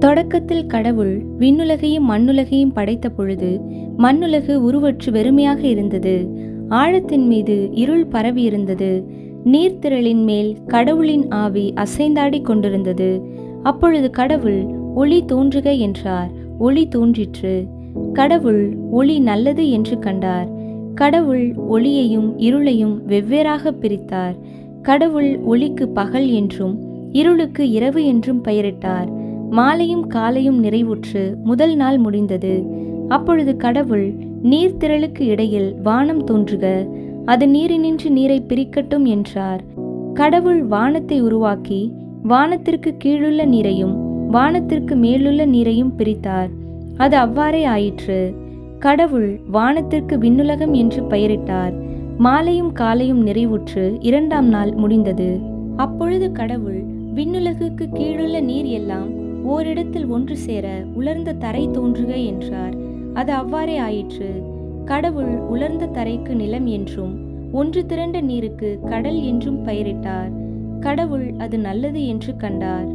தொடக்கத்தில் கடவுள் விண்ணுலகையும் மண்ணுலகையும் படைத்த பொழுது மண்ணுலகு உருவற்று வெறுமையாக இருந்தது. ஆழத்தின் மீது இருள் பரவியிருந்தது. நீர்த்திரளின் மேல் கடவுளின் ஆவி அசைந்தாடி கொண்டிருந்தது. அப்பொழுது கடவுள் ஒளி தோன்றுக என்றார். ஒளி தோன்றிற்று. கடவுள் ஒளி நல்லது என்று கண்டார். கடவுள் ஒளியையும் இருளையும் வெவ்வேறாக பிரித்தார். கடவுள் ஒளிக்கு பகல் என்றும் இருளுக்கு இரவு என்றும் பெயரிட்டார். மாலையும் காலையும் நிறைவுற்று முதல் நாள் முடிந்தது. அப்பொழுது கடவுள் நீர்த்திரளுக்கு இடையில் வானம் தோன்றுக, அது நீரினின்று நீரை பிரிக்கட்டும் என்றார். கடவுள் வானத்தை உருவாக்கி வானத்திற்கு கீழுள்ள நீரையும் வானத்திற்கு மேலுள்ள நீரையும் பிரித்தார். அது அவ்வாறே ஆயிற்று. கடவுள் வானத்திற்கு விண்ணுலகம் என்று பெயரிட்டார். மாலையும் காலையும் நிறைவுற்று இரண்டாம் நாள் முடிந்தது. அப்பொழுது கடவுள் விண்ணுலகுக்கு கீழுள்ள நீர் எல்லாம் ஓரிடத்தில் ஒன்று சேர உலர்ந்த தரை தோன்றுக என்றார். அது அவ்வாறே ஆயிற்று. கடவுள் உலர்ந்த தரைக்கு நிலம் என்றும் ஒன்று திரண்ட நீருக்கு கடல் என்றும் பெயரிட்டார். கடவுள் அது நல்லது என்று கண்டார்.